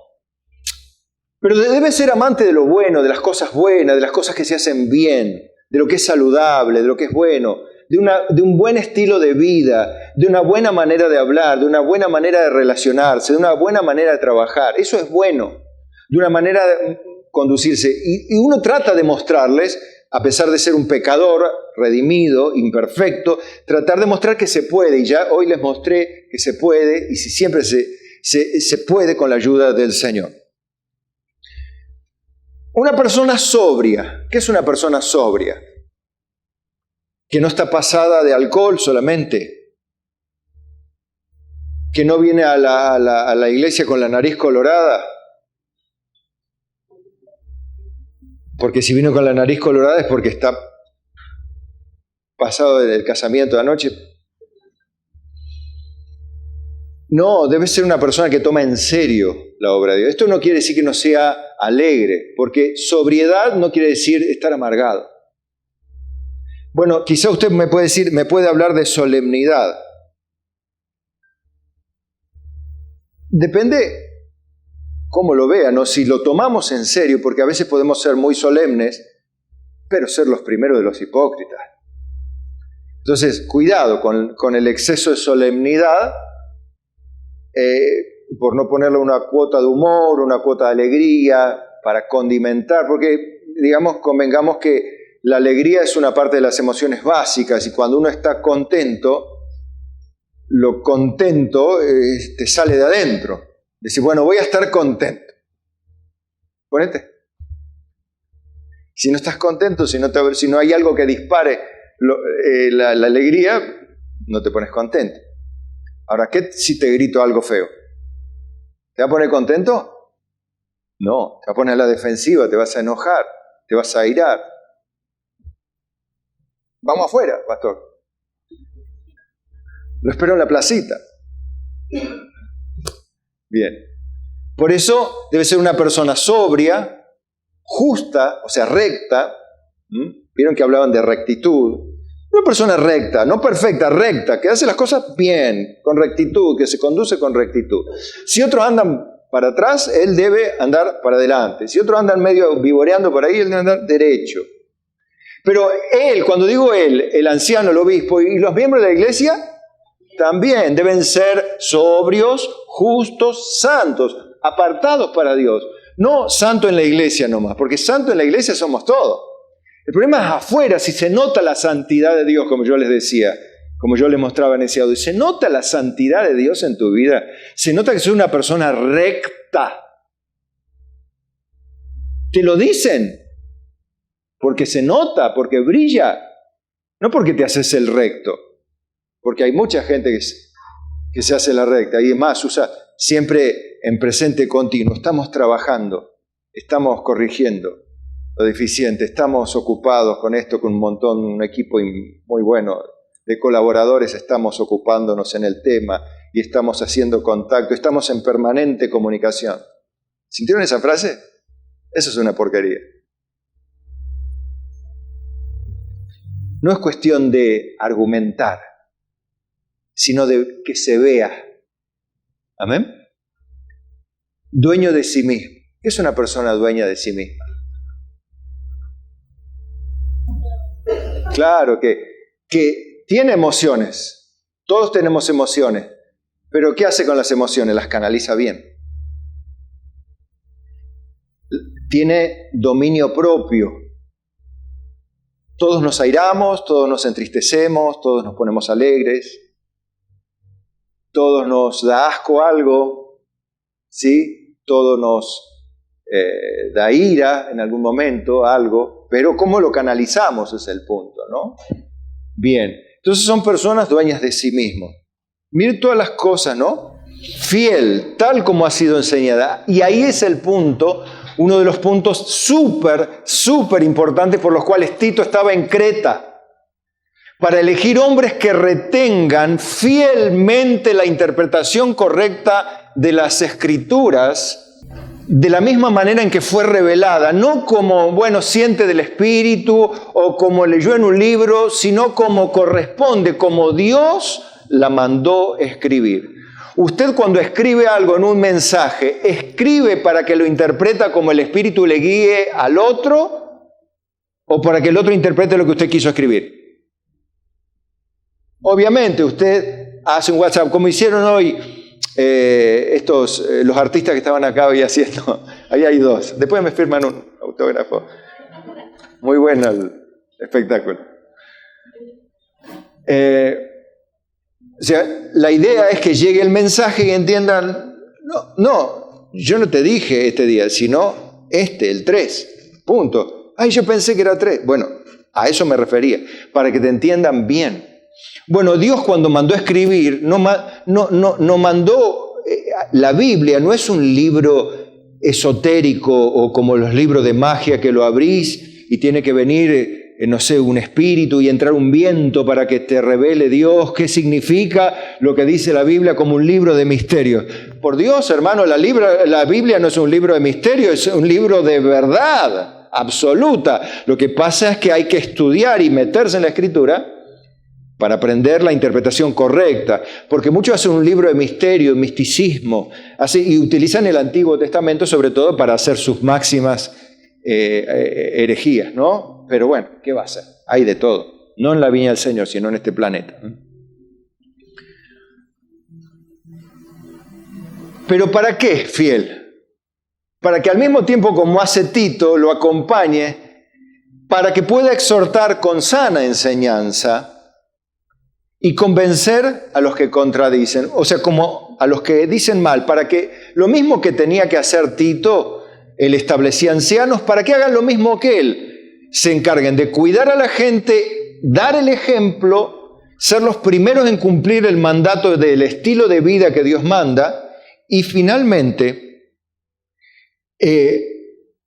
Pero debe ser amante de lo bueno, de las cosas buenas, de las cosas que se hacen bien, de lo que es saludable, de lo que es bueno, de un buen estilo de vida, de una buena manera de hablar, de una buena manera de relacionarse, de una buena manera de trabajar. Eso es bueno, de una manera de conducirse. Y uno trata de mostrarles, a pesar de ser un pecador, redimido, imperfecto, tratar de mostrar que se puede. Y ya hoy les mostré que se puede, y siempre se puede con la ayuda del Señor. Una persona sobria. ¿Qué es una persona sobria? Que no está pasada de alcohol solamente. Que no viene a la iglesia con la nariz colorada. Porque si vino con la nariz colorada es porque está pasado del casamiento de anoche. No, debe ser una persona que toma en serio la obra de Dios. Esto no quiere decir que no sea alegre, porque sobriedad no quiere decir estar amargado. Bueno, quizá usted me puede hablar de solemnidad. Depende cómo lo vea, ¿no? Si lo tomamos en serio, porque a veces podemos ser muy solemnes, pero ser los primeros de los hipócritas. Entonces, cuidado con el exceso de solemnidad, por no ponerle una cuota de humor, una cuota de alegría, para condimentar, porque, digamos, convengamos que la alegría es una parte de las emociones básicas, y cuando uno está contento, lo contento te sale de adentro. Decir, bueno, voy a estar contento. Ponete. Si no estás contento, si no hay algo que dispare la alegría, no te pones contento. Ahora, ¿qué si te grito algo feo? ¿Te va a poner contento? No, te va a poner a la defensiva, te vas a enojar, te vas a airar. Vamos afuera, pastor. Lo espero en la placita. Bien. Por eso debe ser una persona sobria, justa, o sea, recta. Vieron que hablaban de rectitud. Una persona recta, no perfecta, recta, que hace las cosas bien, con rectitud, que se conduce con rectitud. Si otros andan para atrás, él debe andar para adelante. Si otros andan medio vivoreando por ahí, él debe andar derecho. Pero él, cuando digo él, el anciano, el obispo y los miembros de la iglesia, también deben ser sobrios, justos, santos, apartados para Dios. No santo en la iglesia nomás, porque santo en la iglesia somos todos. El problema es afuera, si se nota la santidad de Dios, como yo les decía, como yo les mostraba en ese audio. ¿Se nota la santidad de Dios en tu vida? ¿Se nota que sos una persona recta? ¿Te lo dicen? Porque se nota, porque brilla. No porque te haces el recto. Porque hay mucha gente que se hace la recta. Y es más, usa siempre en presente continuo. Estamos trabajando, estamos corrigiendo lo deficiente, estamos ocupados con esto, con un equipo muy bueno de colaboradores, estamos ocupándonos en el tema y estamos haciendo contacto, estamos en permanente comunicación. ¿Sintieron esa frase? Eso es una porquería. No es cuestión de argumentar, sino de que se vea. ¿Amén? Dueño de sí mismo. ¿Qué es una persona dueña de sí misma? Claro que tiene emociones. Todos tenemos emociones. Pero ¿qué hace con las emociones? Las canaliza bien. Tiene dominio propio. Todos nos airamos, todos nos entristecemos, todos nos ponemos alegres. Todos nos da asco algo, ¿sí? Todo nos da ira en algún momento, algo, pero ¿cómo lo canalizamos? Es el punto, ¿no? Bien, entonces son personas dueñas de sí mismos. Miren todas las cosas, ¿no? Fiel, tal como ha sido enseñada. Y ahí es el punto, uno de los puntos súper importantes por los cuales Tito estaba en Creta. Para elegir hombres que retengan fielmente la interpretación correcta de las Escrituras, de la misma manera en que fue revelada, no como, siente del Espíritu o como leyó en un libro, sino como corresponde, como Dios la mandó escribir. Usted cuando escribe algo en un mensaje, ¿escribe para que lo interpreta como el Espíritu le guíe al otro o para que el otro interprete lo que usted quiso escribir? Obviamente usted hace un WhatsApp, como hicieron hoy los artistas que estaban acá hoy haciendo. Ahí hay dos. Después me firman un autógrafo. Muy bueno el espectáculo. O sea, la idea es que llegue el mensaje y entiendan, no, yo no te dije este día, sino el 3, punto. Ay, yo pensé que era 3. Bueno, a eso me refería, para que te entiendan bien. Bueno, Dios cuando mandó a escribir, no mandó, la Biblia no es un libro esotérico o como los libros de magia que lo abrís y tiene que venir, un espíritu y entrar un viento para que te revele Dios qué significa lo que dice la Biblia como un libro de misterios. Por Dios, hermano, la Biblia no es un libro de misterios, es un libro de verdad absoluta. Lo que pasa es que hay que estudiar y meterse en la Escritura para aprender la interpretación correcta, porque muchos hacen un libro de misterio, misticismo, y utilizan el Antiguo Testamento sobre todo para hacer sus máximas herejías, ¿no? Pero bueno, ¿qué va a hacer? Hay de todo, no en la viña del Señor, sino en este planeta. ¿Pero para qué fiel? Para que al mismo tiempo como hace Tito, lo acompañe, para que pueda exhortar con sana enseñanza y convencer a los que contradicen, o sea, como a los que dicen mal, para que lo mismo que tenía que hacer Tito, él establecía ancianos, para que hagan lo mismo que él, se encarguen de cuidar a la gente, dar el ejemplo, ser los primeros en cumplir el mandato del estilo de vida que Dios manda, y finalmente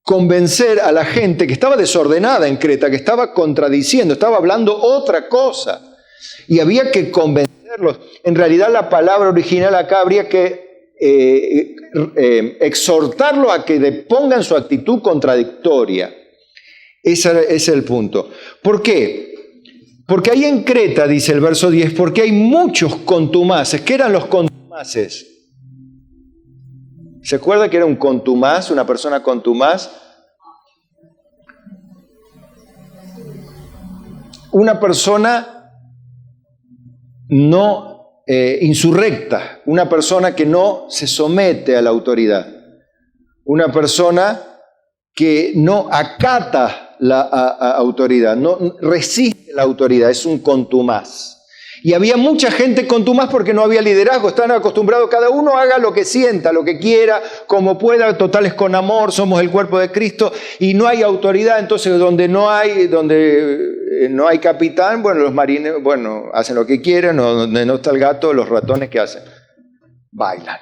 convencer a la gente que estaba desordenada en Creta, que estaba contradiciendo, estaba hablando otra cosa. Y había que convencerlos. En realidad la palabra original acá habría que exhortarlos a que pongan su actitud contradictoria. Ese es el punto. ¿Por qué? Porque ahí en Creta, dice el verso 10, porque hay muchos contumaces. ¿Qué eran los contumaces? ¿Se acuerda que era un contumaz, una persona contumaz? Una persona no insurrecta, una persona que no se somete a la autoridad, una persona que no acata la autoridad, no resiste la autoridad, es un contumaz. Y había mucha gente contumaz porque no había liderazgo, están acostumbrados, cada uno haga lo que sienta, lo que quiera, como pueda, total es con amor, somos el cuerpo de Cristo, y no hay autoridad. Entonces donde no hay capitán, bueno, los marineros, hacen lo que quieren, o donde no está el gato, los ratones, ¿qué hacen? Bailan.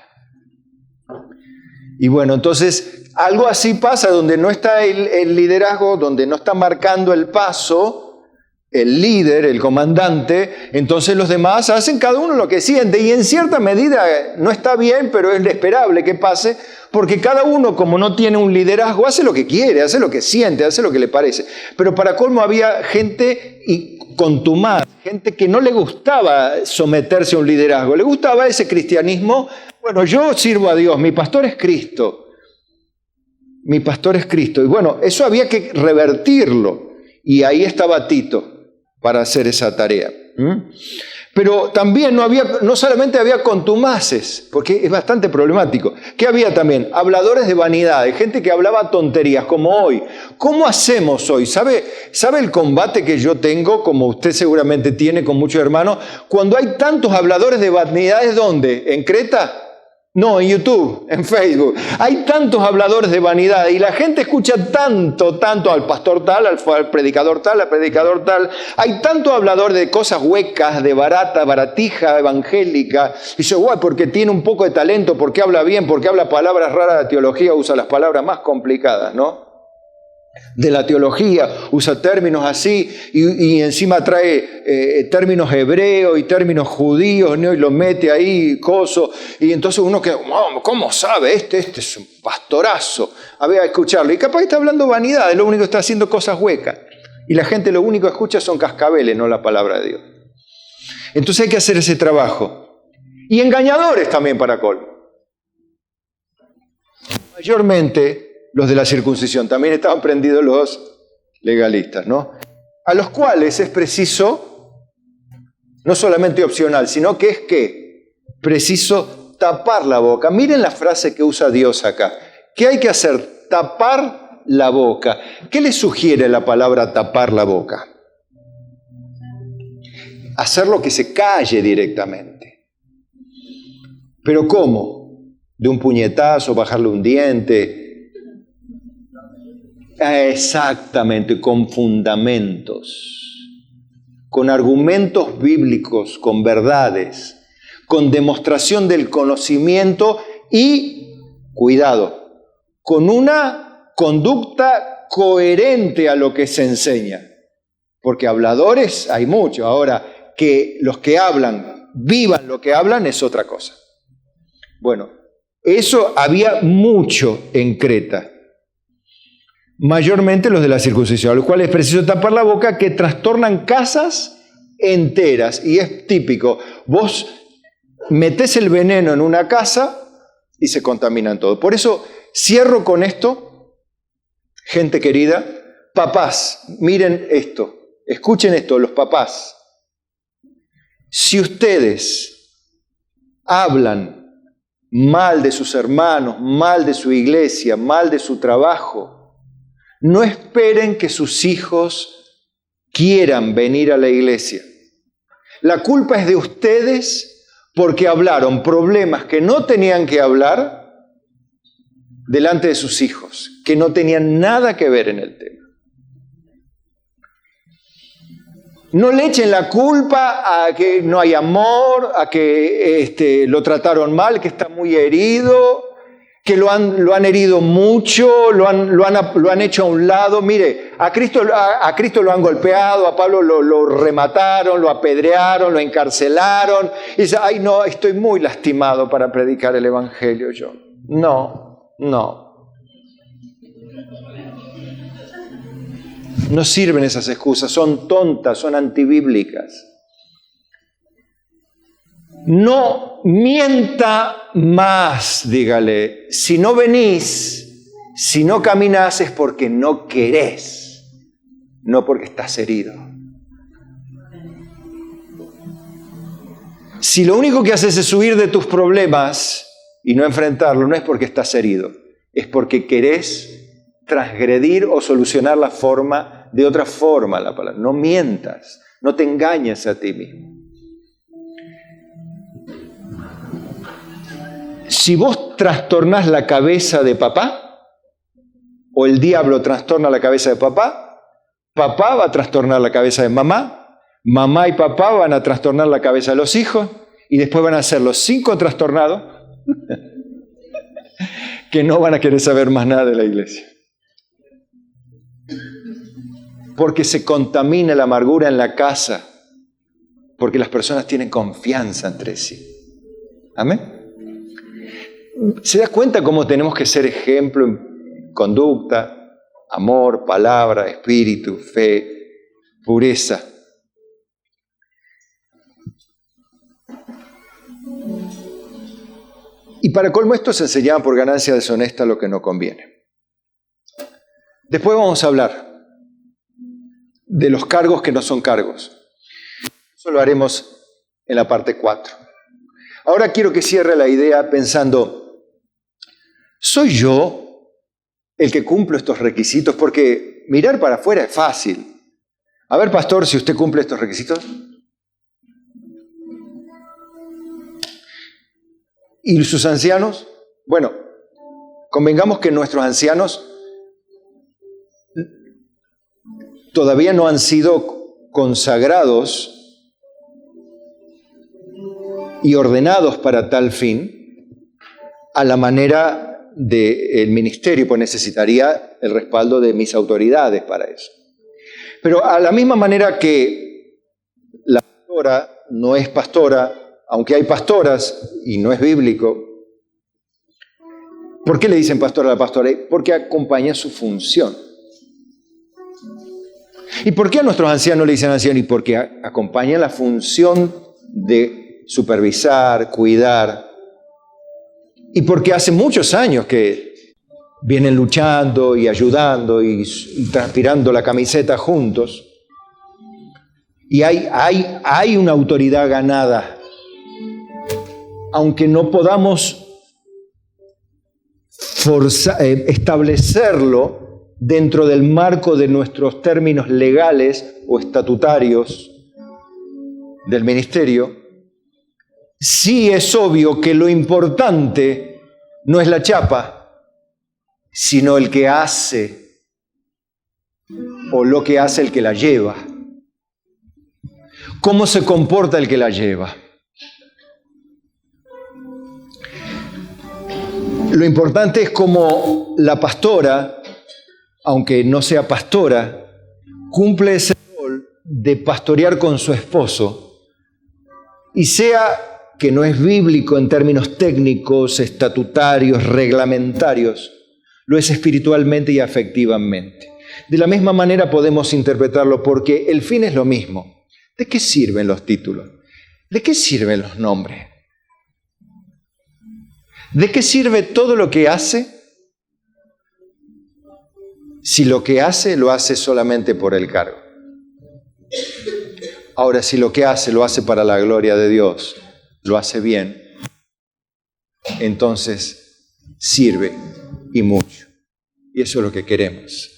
Y bueno, entonces algo así pasa, donde no está el liderazgo, donde no está marcando el paso, el líder, el comandante, entonces los demás hacen cada uno lo que siente, y en cierta medida no está bien, pero es esperable que pase, porque cada uno, como no tiene un liderazgo, hace lo que quiere, hace lo que siente, hace lo que le parece. Pero para colmo había gente contumaz, gente que no le gustaba someterse a un liderazgo, le gustaba ese cristianismo. Bueno, yo sirvo a Dios, mi pastor es Cristo, mi pastor es Cristo. Y bueno, eso había que revertirlo, y ahí estaba Tito para hacer esa tarea. Pero también no solamente había contumaces, porque es bastante problemático. ¿Qué había también? Habladores de vanidades, gente que hablaba tonterías, como hoy. ¿Cómo hacemos hoy? ¿Sabe el combate que yo tengo, como usted seguramente tiene con muchos hermanos, cuando hay tantos habladores de vanidades? ¿Dónde? ¿En Creta? No, en YouTube, en Facebook. Hay tantos habladores de vanidad y la gente escucha tanto al pastor tal, al predicador tal, Hay tanto hablador de cosas huecas, de baratija evangélica. Y dice, guay, porque tiene un poco de talento, porque habla bien, porque habla palabras raras de teología, usa las palabras más complicadas, ¿no? De la teología, usa términos así y encima trae términos hebreos y términos judíos, ¿no? Y los mete ahí, y entonces uno queda, ¿cómo sabe? Este es un pastorazo. A ver, a escucharlo. Y capaz está hablando vanidades, lo único que está haciendo cosas huecas. Y la gente lo único que escucha son cascabeles, no la palabra de Dios. Entonces hay que hacer ese trabajo. Y engañadores también para colmo. Mayormente los de la circuncisión, también estaban prendidos los legalistas, ¿no? A los cuales es preciso, no solamente opcional, sino que es preciso tapar la boca. Miren la frase que usa Dios acá. ¿Qué hay que hacer? Tapar la boca. ¿Qué le sugiere la palabra tapar la boca? Hacerlo que se calle directamente. ¿Pero cómo? ¿De un puñetazo, bajarle un diente? Exactamente, con fundamentos, con argumentos bíblicos, con verdades, con demostración del conocimiento y, cuidado, con una conducta coherente a lo que se enseña. Porque habladores hay muchos. Ahora, que los que hablan vivan lo que hablan es otra cosa. Bueno, eso había mucho en Creta. Mayormente los de la circuncisión, a los cuales es preciso tapar la boca, que trastornan casas enteras. Y es típico, vos metés el veneno en una casa y se contaminan todo. Por eso cierro con esto, gente querida, papás, miren esto, escuchen esto, los papás. Si ustedes hablan mal de sus hermanos, mal de su iglesia, mal de su trabajo, no esperen que sus hijos quieran venir a la iglesia. La culpa es de ustedes porque hablaron problemas que no tenían que hablar delante de sus hijos, que no tenían nada que ver en el tema. No le echen la culpa a que no hay amor, a que lo trataron mal, que está muy herido. que lo han herido mucho, lo han hecho a un lado. Mire, a Cristo lo han golpeado, a Pablo lo remataron, lo apedrearon, lo encarcelaron. Y dice, ay no, estoy muy lastimado para predicar el Evangelio yo. No. No sirven esas excusas, son tontas, son antibíblicas. No mienta más, dígale. Si no venís, si no caminás es porque no querés, no porque estás herido. Si lo único que haces es huir de tus problemas y no enfrentarlo, no es porque estás herido, es porque querés transgredir o solucionar de otra forma la palabra. No mientas, no te engañes a ti mismo. Si vos trastornás la cabeza de papá, o el diablo trastorna la cabeza de papá, papá va a trastornar la cabeza de mamá, mamá y papá van a trastornar la cabeza de los hijos, y después van a ser los 5 trastornados que no van a querer saber más nada de la iglesia. Porque se contamina la amargura en la casa, porque las personas tienen confianza entre sí. ¿Amén? ¿Se da cuenta cómo tenemos que ser ejemplo en conducta, amor, palabra, espíritu, fe, pureza? Y para colmo esto se enseñaba por ganancia deshonesta lo que no conviene. Después vamos a hablar de los cargos que no son cargos. Eso lo haremos en la parte 4. Ahora quiero que cierre la idea pensando, ¿soy yo el que cumplo estos requisitos? Porque mirar para afuera es fácil. A ver, pastor, si usted cumple estos requisitos. ¿Y sus ancianos? Bueno, convengamos que nuestros ancianos todavía no han sido consagrados y ordenados para tal fin a la manera del ministerio, pues necesitaría el respaldo de mis autoridades para eso. Pero a la misma manera que la pastora no es pastora, aunque hay pastoras y no es bíblico, ¿por qué le dicen pastora a la pastora? Porque acompaña su función. ¿Y por qué a nuestros ancianos le dicen ancianos? Y porque acompaña la función de supervisar, cuidar. Y porque hace muchos años que vienen luchando y ayudando y transpirando la camiseta juntos. Y hay una autoridad ganada. Aunque no podamos establecerlo dentro del marco de nuestros términos legales o estatutarios del ministerio, sí es obvio que lo importante no es la chapa, sino el que hace o lo que hace el que la lleva. ¿Cómo se comporta el que la lleva? Lo importante es cómo la pastora, aunque no sea pastora, cumple ese rol de pastorear con su esposo, y sea que no es bíblico en términos técnicos, estatutarios, reglamentarios, lo es espiritualmente y afectivamente. De la misma manera podemos interpretarlo porque el fin es lo mismo. ¿De qué sirven los títulos? ¿De qué sirven los nombres? ¿De qué sirve todo lo que hace si lo que hace lo hace solamente por el cargo? Ahora, si lo que hace lo hace para la gloria de Dios, lo hace bien, entonces sirve y mucho. Y eso es lo que queremos.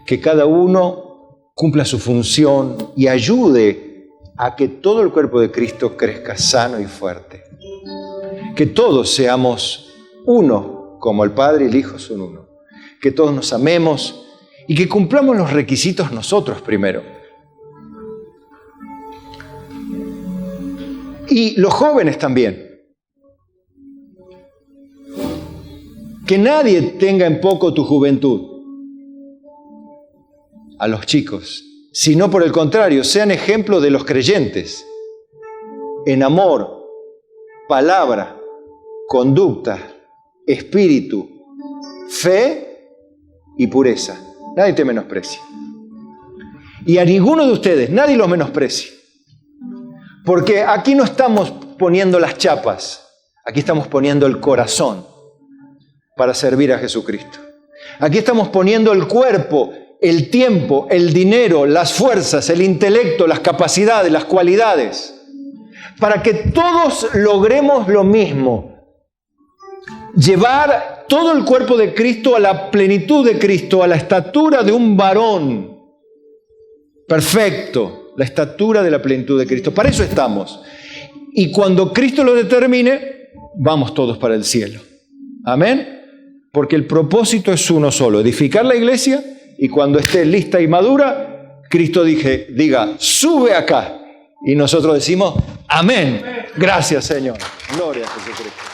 Que cada uno cumpla su función y ayude a que todo el cuerpo de Cristo crezca sano y fuerte. Que todos seamos uno, como el Padre y el Hijo son uno. Que todos nos amemos y que cumplamos los requisitos nosotros primero. Y los jóvenes también. Que nadie tenga en poco tu juventud, a los chicos, sino por el contrario, sean ejemplo de los creyentes en amor, palabra, conducta, espíritu, fe y pureza. Nadie te menosprecia. Y a ninguno de ustedes, nadie los menosprecia. Porque aquí no estamos poniendo las chapas, aquí estamos poniendo el corazón para servir a Jesucristo. Aquí estamos poniendo el cuerpo, el tiempo, el dinero, las fuerzas, el intelecto, las capacidades, las cualidades, para que todos logremos lo mismo. Llevar todo el cuerpo de Cristo a la plenitud de Cristo, a la estatura de un varón perfecto, la estatura de la plenitud de Cristo. Para eso estamos. Y cuando Cristo lo determine, vamos todos para el cielo. Amén. Porque el propósito es uno solo, edificar la iglesia, y cuando esté lista y madura, Cristo diga, sube acá. Y nosotros decimos, amén. Gracias, Señor. Gloria a Jesucristo.